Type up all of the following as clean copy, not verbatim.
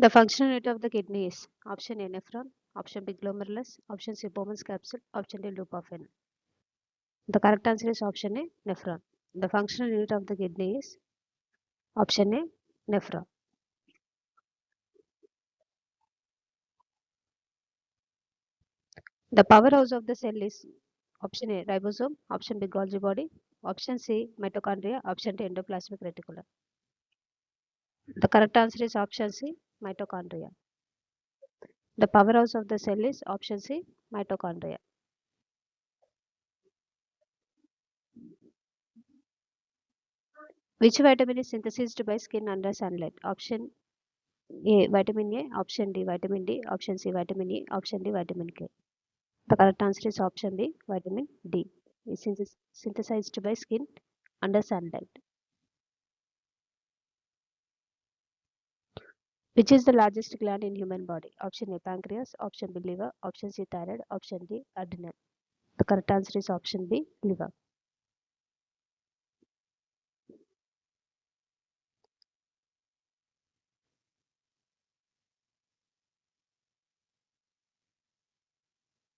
The functional unit of the kidney is option A nephron, option B glomerulus, option C Bowman's capsule, option D loop of Henle. The correct answer is option A nephron. The functional unit of the kidney is option A nephron. The powerhouse of the cell is option A ribosome, option B Golgi body, option C mitochondria, option D endoplasmic reticulum. The correct answer is option C mitochondria. The powerhouse of the cell is option C mitochondria. Which vitamin is synthesized by skin under sunlight? Option A vitamin A, option D vitamin D, option C vitamin E, option D vitamin K. The correct answer is option B vitamin D. Is synthesized by skin under sunlight. Which is the largest gland in human body? Option A pancreas, option B liver, option C thyroid, option D adrenal. The correct answer is option B liver.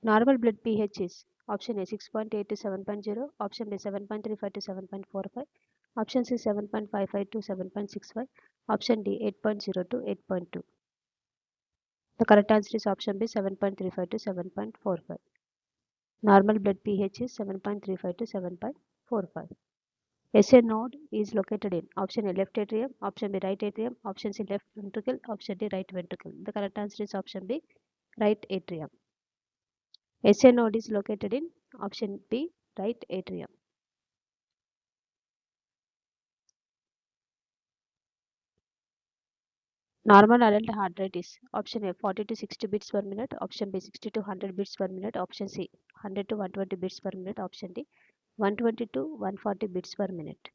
Normal blood pH is option A 6.8 to 7.0, option B 7.35 to 7.45, option C 7.55 to 7.65, option D 8.0 to 8.2. The correct answer is option B 7.35 to 7.45. Normal blood pH is 7.35 to 7.45. SA node is located in option A left atrium, option B right atrium, option C left ventricle, option D right ventricle. The correct answer is option B right atrium. SA node is located in option B right atrium. Normal adult heart rate is option A 40 to 60 beats per minute, option B 60 to 100 beats per minute, option C 100 to 120 beats per minute, option D 120 to 140 beats per minute.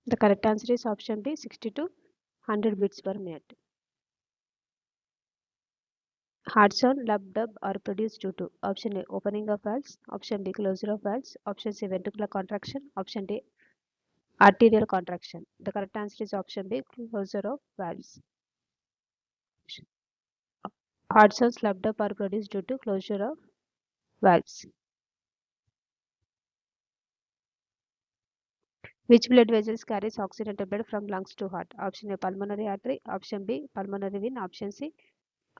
The correct answer is option B 60 to 100 beats per minute. Heart sound, lub dub are produced due to option A opening of valves, option B closure of valves, option C ventricular contraction, option D arterial contraction. The correct answer is option B closure of valves. Heart sounds, lub dub are produced due to closure of valves. Which blood vessels carries oxygenated blood from lungs to heart? Option A pulmonary artery, option B pulmonary vein, option C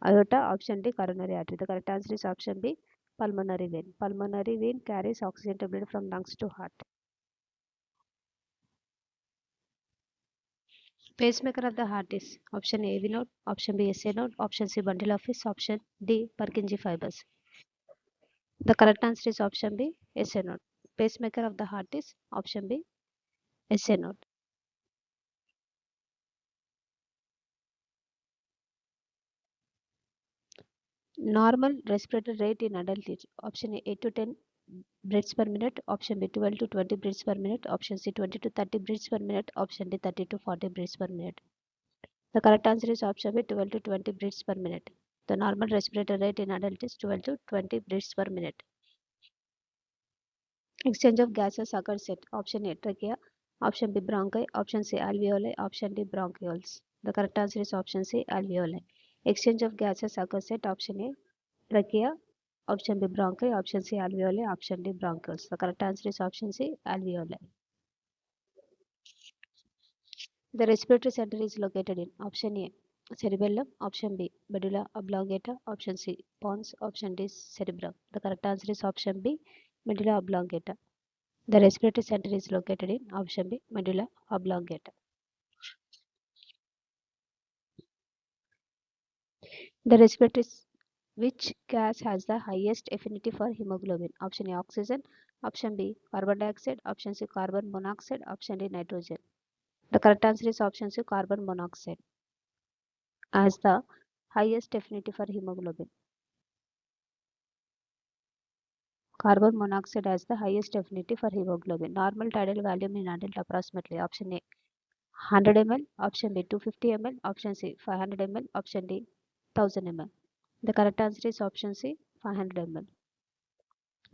aorta, option D coronary artery. The correct answer is option B pulmonary vein. Pulmonary vein carries oxygenated blood from lungs to heart. Pacemaker of the heart is option A AV node, option B SA node, option C bundle of His, option D Purkinje fibers. The correct answer is option B SA node. Pacemaker of the heart is option B SA node. Normal respiratory rate in adult is option A 8 to 10 breaths per minute, option B 12 to 20 breaths per minute, option C 20 to 30 breaths per minute, option D 30 to 40 breaths per minute. The correct answer is option B 12 to 20 breaths per minute. The normal respiratory rate in adult is 12 to 20 breaths per minute. Exchange of gases occurs at option A trachea, option B bronchi, option C alveoli, option D bronchioles. The correct answer is option C alveoli. Exchange of gases occurs at option A trachea, option B bronchi, option C alveoli, option D bronchioles. The correct answer is option C alveoli. The respiratory center is located in option A cerebellum, option B medulla oblongata, option C pons, option D cerebrum. The correct answer is option B medulla oblongata. The respiratory center is located in option B medulla oblongata. The respiratory which gas has the highest affinity for hemoglobin? Option A oxygen, option B carbon dioxide, option C carbon monoxide, option D nitrogen. The correct answer is option C carbon monoxide as the highest affinity for hemoglobin. Carbon monoxide has the highest affinity for hemoglobin. Normal tidal volume in adult approximately option A 100 ml, option B 250 ml, option C 500 ml, option D 1000 ml. The correct answer is option C 500 ml.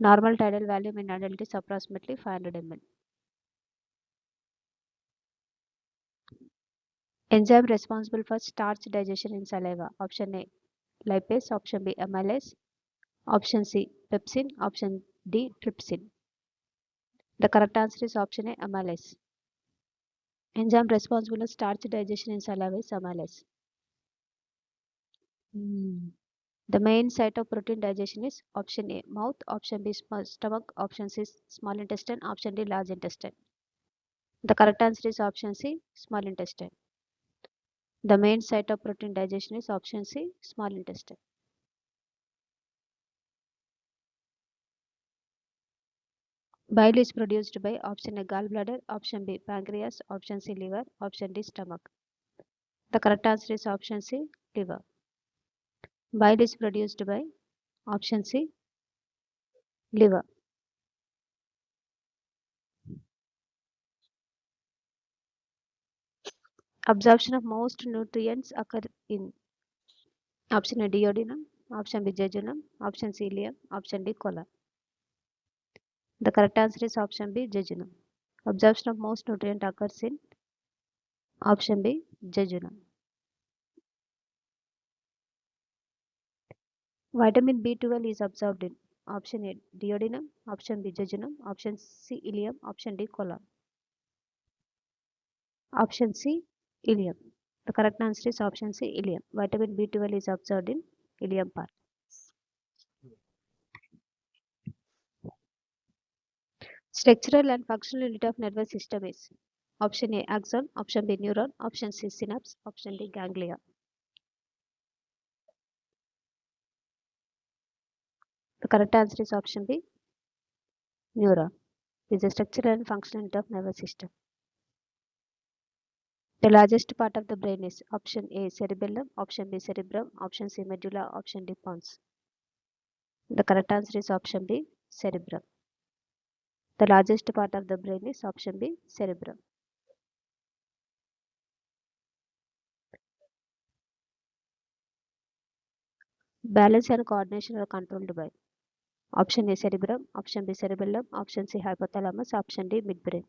Normal tidal volume in adult is approximately 500 ml. Enzyme responsible for starch digestion in saliva. Option A, lipase. Option B, amylase. Option C, pepsin. Option D, trypsin. The correct answer is option A, amylase. Enzyme responsible for starch digestion in saliva is amylase. The main site of protein digestion is option A, mouth. Option B, stomach. Option C, small intestine. Option D, large intestine. The correct answer is option C, small intestine. The main site of protein digestion is option C, small intestine. Bile is produced by option A, gallbladder. Option B, pancreas. Option C, liver. Option D, stomach. The correct answer is option C, liver. Bile is produced by option C, liver. Absorption of most nutrients occur in option A, duodenum. Option B, jejunum. Option C, ileum. Option D, colon. The correct answer is option B, jejunum. Absorption of most nutrient occurs in option B, jejunum. Vitamin B12 is absorbed in option A, duodenum. Option B, jejunum. Option C, ileum. Option D, colon. Option C, ileum. The correct answer is option C, ileum. Vitamin B12 is absorbed in ileum part. Structural and functional unit of nervous system is option A, axon. Option B, neuron. Option C, synapse. Option D, ganglia. The correct answer is option B, neuron. Is a structural and functional unit of nervous system. The largest part of the brain is option A, cerebellum. Option B, cerebrum. Option C, medulla. Option D, pons. The correct answer is option B, cerebrum. The largest part of the brain is option B, cerebrum. Balance and coordination are controlled by option A, cerebrum. Option B, cerebellum. Option C, hypothalamus. Option D, midbrain.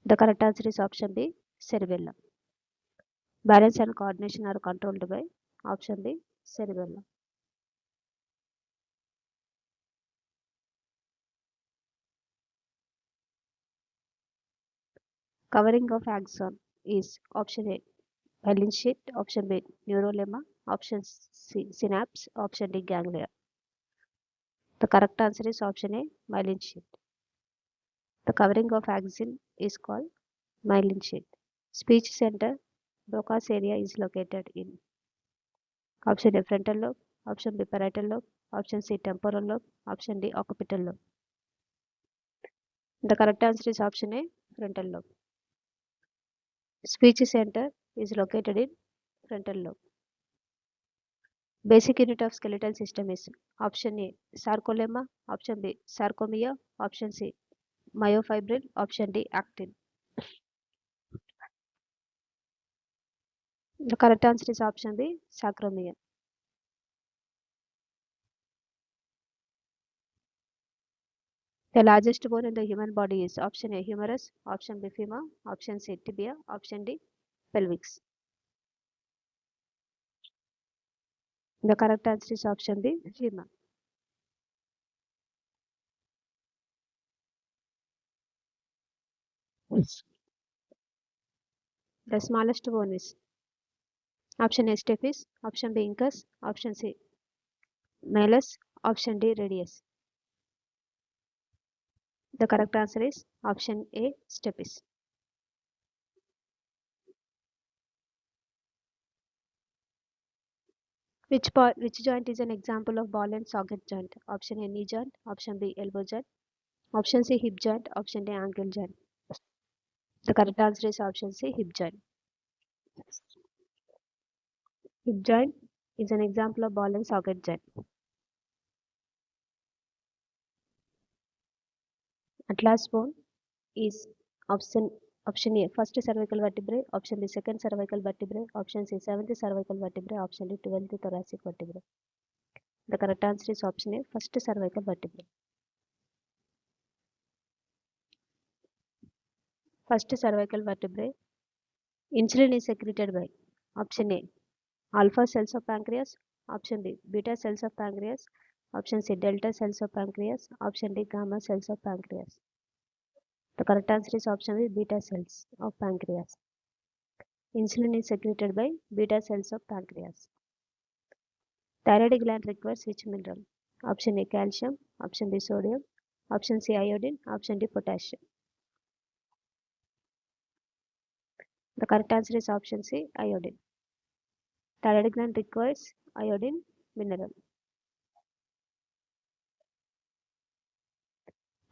The correct answer is option B, cerebellum. Balance and coordination are controlled by option B, cerebellum. Covering of axon is option A, myelin sheath. Option B, neurolemma. Option C, synapse. Option D, ganglia. The correct answer is option A, myelin sheath. The covering of axon is called myelin sheath. Speech center, Broca's area is located in option A, frontal lobe. Option B, parietal lobe. Option C, temporal lobe. Option D, occipital lobe. The correct answer is option A, frontal lobe. Speech center is located in frontal lobe. Basic unit of skeletal system is option A, sarcolemma. Option B, sarcomere. Option C, myofibril. Option D, actin. The correct answer is option B, sarcomere. The largest bone in the human body is option A, humerus. Option B, femur. Option C, tibia. Option D, pelvis. The correct answer is option B, femur. The smallest bone is option A, stapes. Option B, incus. Option C, malleus. Option D, radius. The correct answer is option A, stapes. Which joint is an example of ball and socket joint? Option A, knee joint. Option B, elbow joint. Option C, hip joint. Option D, ankle joint. The correct answer is option C, hip joint. Hip joint is an example of ball and socket joint. Atlas bone is option A, first cervical vertebrae. Option B, second cervical vertebrae. Option C, seventh cervical vertebrae. Option D, 12th thoracic vertebrae. The correct answer is option A, first cervical vertebrae. First cervical vertebrae Insulin is secreted by option A, alpha cells of pancreas, option B, beta cells of pancreas, option C, delta cells of pancreas, option D, gamma cells of pancreas. The correct answer is option B, beta cells of pancreas. Insulin is secreted by beta cells of pancreas. Thyroid gland requires which mineral? Option A, calcium, option B, sodium, option C, iodine, option D, potassium. The correct answer is option C, iodine. Thyroid gland requires iodine mineral.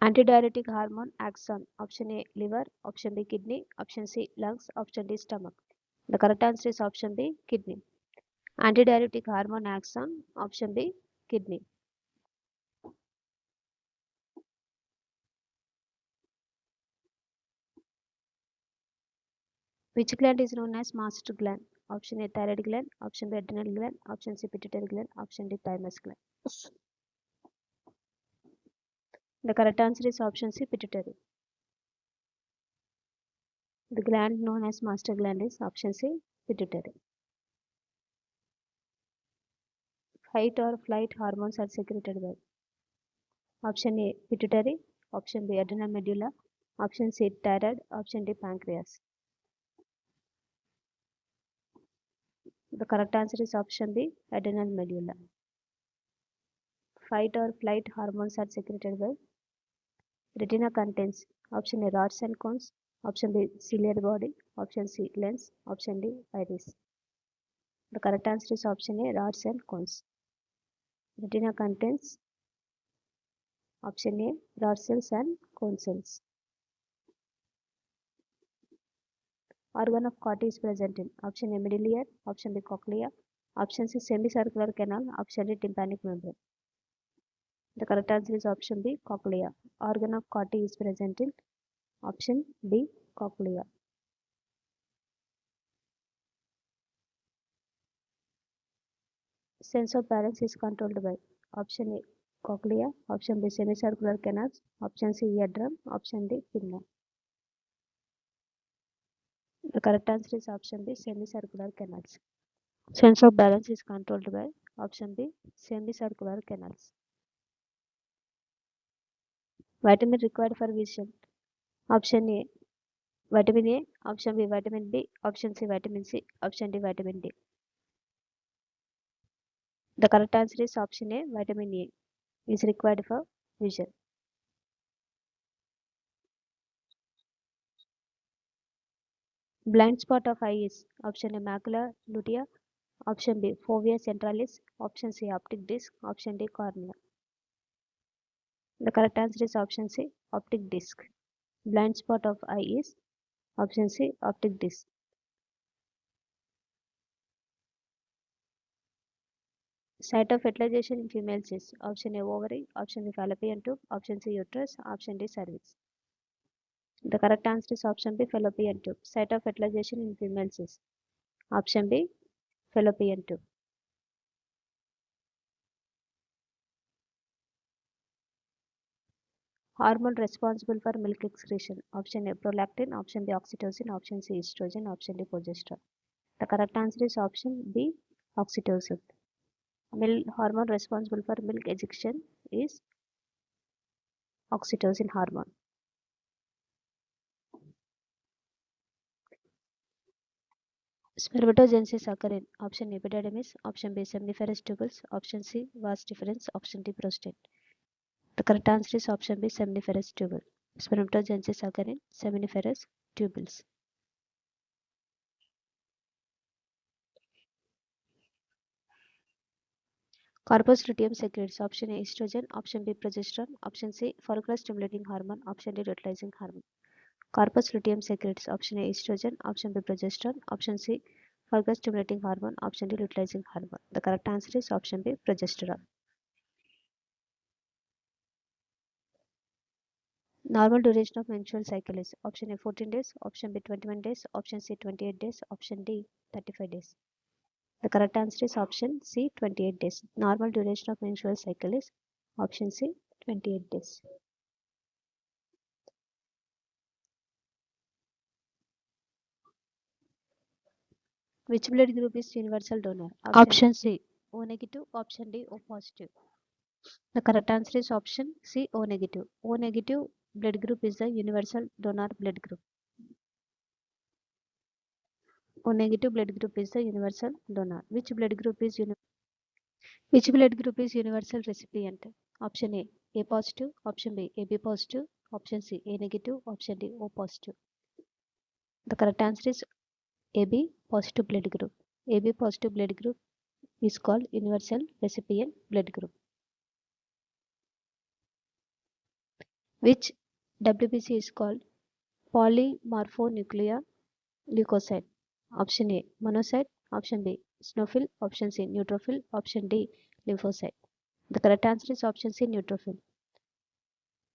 Antidiuretic hormone acts on option A, liver, option B, kidney, option C, lungs, option D, stomach. The correct answer is option B, kidney. Antidiuretic hormone acts on option B, kidney. Which gland is known as master gland? Option A, thyroid gland, option B, adrenal gland, option C, pituitary gland, option D, thymus gland. The correct answer is option C, pituitary. The gland known as master gland is option C, pituitary. Fight or flight hormones are secreted by option A, pituitary, option B, adrenal medulla, option C, thyroid, option D, pancreas. The correct answer is option B, adrenal medulla. Fight or flight hormones are secreted by retina contains option A, rods and cones, option B, ciliary body, option C, lens, option D, iris. The correct answer is option A, rods and cones. Retina contains option A, rod cells and cone cells. Organ of Corti is present in option A, middle ear, option B, cochlea, option C, semicircular canal, option D, tympanic membrane. The correct answer is option B, cochlea. Organ of Corti is present in option B, cochlea. Sense of balance is controlled by option A, cochlea, option B, semicircular canals, option C, eardrum, option D, pinna. The correct answer is option B, semicircular canals. Sense of balance is controlled by option B, semicircular canals. Vitamin required for vision. Option A, vitamin A, option B, vitamin B, option C, vitamin C, option D, vitamin D. The correct answer is option A, vitamin A is required for vision. Blind spot of eye is option A, macula lutea, option B, fovea centralis, option C, optic disc, option D, cornea. The correct answer is option C, optic disc. Blind spot of eye is option C, optic disc. Site of fertilization in females is option A, ovary, option B, fallopian tube, option C, uterus, option D, cervix. The correct answer is option B, fallopian tube. Site of fertilization in females is option B, fallopian tube. Hormone responsible for milk excretion. Option A, prolactin, option B, oxytocin, option C, estrogen, option D, progesterone. The correct answer is option B, oxytocin. Milk hormone responsible for milk ejection is oxytocin hormone. Spermatogenesis occur in option A, epididymis, option B, seminiferous tubules, option C, vas deferens, option D, prostate. The correct answer is option B, seminiferous tubule. Spermatogenesis occur in seminiferous tubules. Corpus luteum secretes option A, estrogen, option B, progesterone, option C, follicular stimulating hormone, option D, luteinizing hormone. Corpus luteum secretes option A, estrogen, option B, progesterone, option C, follicular stimulating hormone, option D, luteinizing hormone. The correct answer is option B, progesterone. Normal duration of menstrual cycle is option A, 14 days, option B, 21 days, option C, 28 days, option D, 35 days. The correct answer is option C, 28 days. Normal duration of menstrual cycle is option C, 28 days. Which blood group is universal donor? Option C, O negative. Option D, O positive. The correct answer is option C, O negative. O negative blood group is the universal donor blood group. O negative blood group is the universal donor. Which blood group is universal recipient? Option A positive. Option B, AB positive. Option C, A negative. Option D, O positive. The correct answer is AB positive blood group. AB positive blood group is called universal recipient blood group. Which WBC is called polymorphonuclear leukocyte? Option A, monocyte. Option B, eosinophil. Option C, neutrophil. Option D, lymphocyte. The correct answer is option C, neutrophil.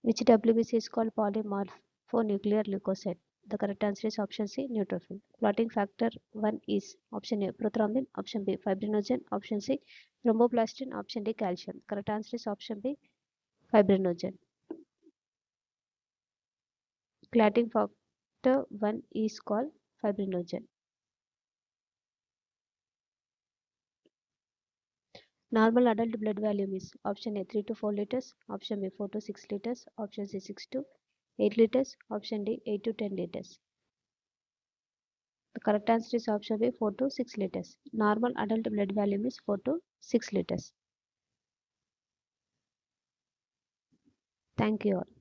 Which WBC is called polymorphonuclear leukocyte? The correct answer is option C, neutrophil. Clotting factor 1 is option A, prothrombin. Option B, fibrinogen. Option C, thromboplastin. Option D, calcium. Correct answer is option B, fibrinogen. Clotting factor 1 is called fibrinogen. Normal adult blood volume is option A 3 to 4 liters, option B 4 to 6 liters, option C 6 to 8 liters, option D 8 to 10 liters. The correct answer is option B 4 to 6 liters. Normal adult blood volume is 4 to 6 liters. Thank you all.